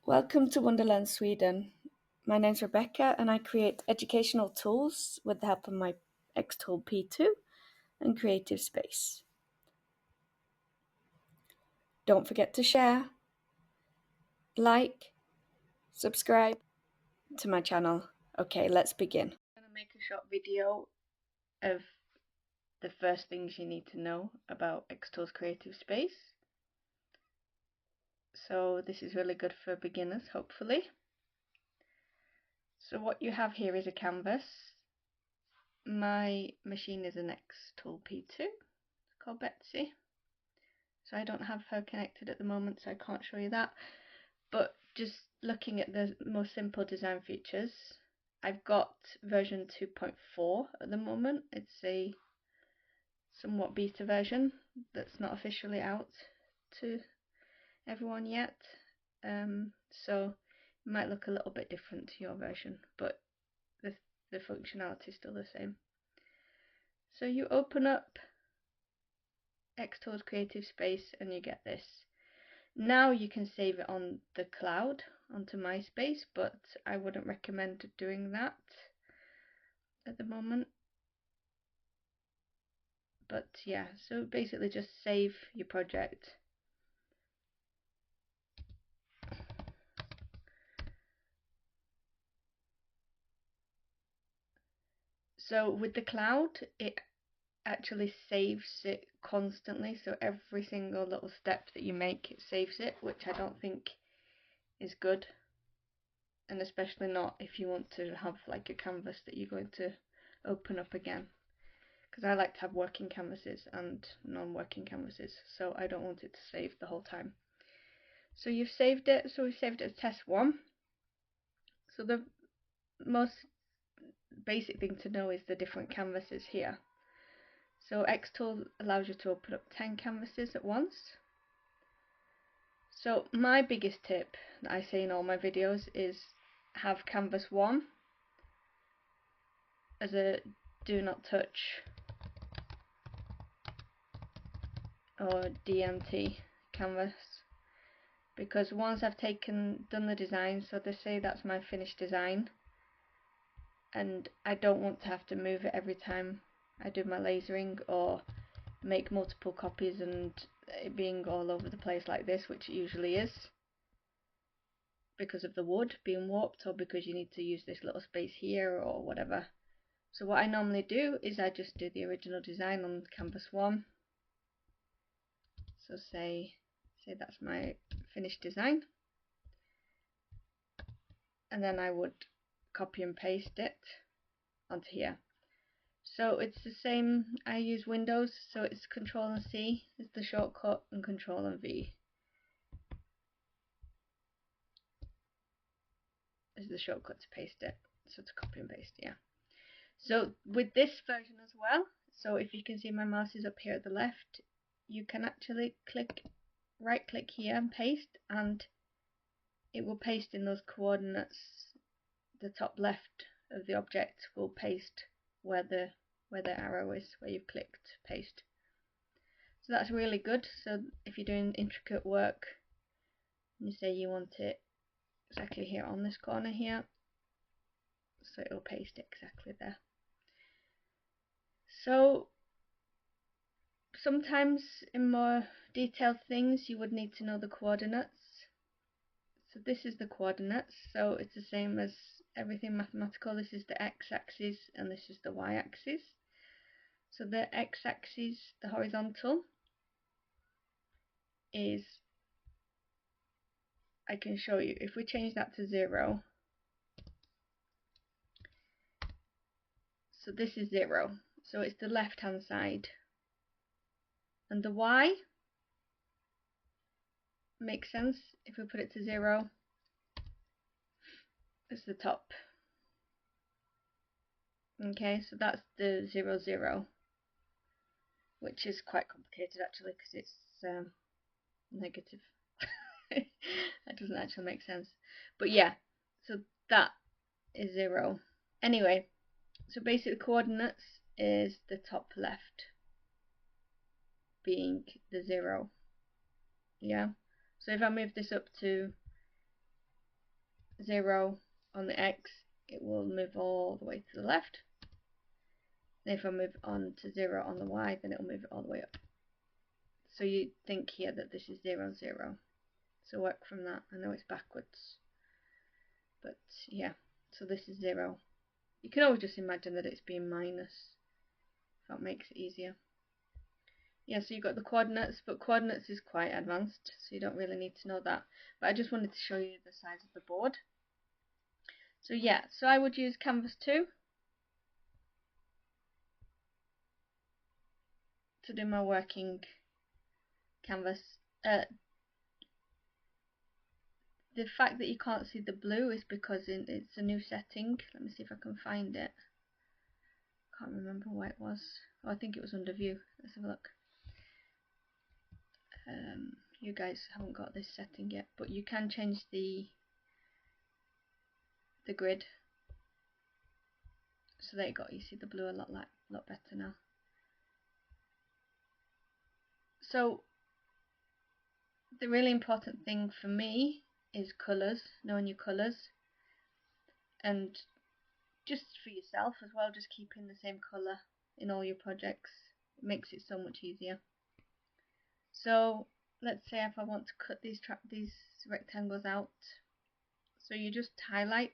Welcome to Wonderland Sweden. My name's Rebecca and I create educational tools with the help of my Xtool P2 and Creative Space. Don't forget to share, like, subscribe to my channel. Okay, let's begin. I'm going to make a short video of the first things you need to know about Xtool's Creative Space. So this is really good for beginners, hopefully. So what you have here is a canvas. My machine is an Xtool P2. It's called Betsy. So I don't have her connected at the moment, so I can't show you that. But just looking at the most simple design features, I've got version 2.4 at the moment. It's a somewhat beta version that's not officially out to everyone yet. So it might look a little bit different to your version, but the functionality is still the same. So you open up Xtool's Creative Space and you get this. Now you can save it on the cloud onto MySpace, but I wouldn't recommend doing that at the moment. But yeah, so basically just save your project. So with the cloud, it actually saves it constantly, so every single little step that you make, it saves it, which I don't think is good, and especially not if you want to have like a canvas that you're going to open up again, because I like to have working canvases and non-working canvases, so I don't want it to save the whole time. So you've saved it, so we've saved it as test 1. So the most basic thing to know is the different canvases here. So Xtool allows you to open up 10 canvases at once. So my biggest tip that I say in all my videos is have canvas 1 as a do not touch or DNT canvas, because once I've done the design, so they say that's my finished design, and I don't want to have to move it every time I do my lasering or make multiple copies and it being all over the place like this, which it usually is because of the wood being warped or because you need to use this little space here or whatever. So what I normally do is I just do the original design on canvas 1. So say that's my finished design, and then I would copy and paste it onto here. So it's the same, I use Windows, so it's Control and C is the shortcut and Control and V is the shortcut to paste it, so to copy and paste, yeah. So with this version as well, so if you can see my mouse is up here at the left, you can actually right click here and paste, and it will paste in those coordinates. The top left of the object will paste where the arrow is, where you've clicked paste. So that's really good. So if you're doing intricate work, you say you want it exactly here on this corner here, so it'll paste it exactly there. So sometimes in more detailed things you would need to know the coordinates. So this is the coordinates, so it's the same as everything mathematical. This is the x-axis and this is the y-axis. So the x-axis, the horizontal, is, I can show you, if we change that to 0, so this is 0, so it's the left hand side, and the y makes sense if we put it to 0, it's the top. Okay, so that's the 0, 0, which is quite complicated actually because it's negative. That doesn't actually make sense, but yeah, so that is 0. Anyway, so basic coordinates is the top left being the 0. Yeah, so if I move this up to 0 on the X, it will move all the way to the left. And if I move on to 0 on the Y, then it will move it all the way up. So you think here that this is 0, 0. So work from that. I know it's backwards, but yeah, so this is 0. You can always just imagine that it's being minus, if that makes it easier. Yeah, so you've got the coordinates, but coordinates is quite advanced, so you don't really need to know that. But I just wanted to show you the size of the board. So yeah, so I would use Canvas 2 to do my working canvas. The fact that you can't see the blue is because it's a new setting. Let me see if I can find it. Can't remember where it was. Oh, I think it was under view. Let's have a look. You guys haven't got this setting yet, but you can change the grid. So there you go. You see the blue a lot better now. So the really important thing for me is colours, knowing your colours, and just for yourself as well, just keeping the same colour in all your projects. It makes it so much easier. So let's say if I want to cut these rectangles out, so you just highlight.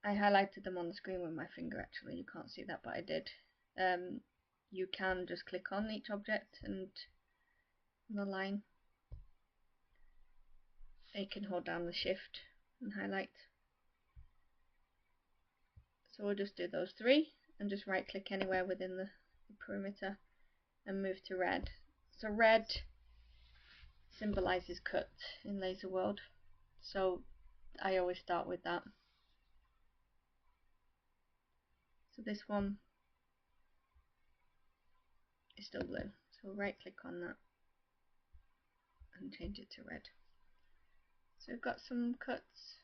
I highlighted them on the screen with my finger actually, you can't see that but I did. You can just click on each object and the line. You can hold down the shift and highlight. So we'll just do those 3 and just right click anywhere within the perimeter and move to red. So red symbolizes cut in Laser World, so I always start with that. So this one is still blue, so right click on that and change it to red. So we've got some cuts.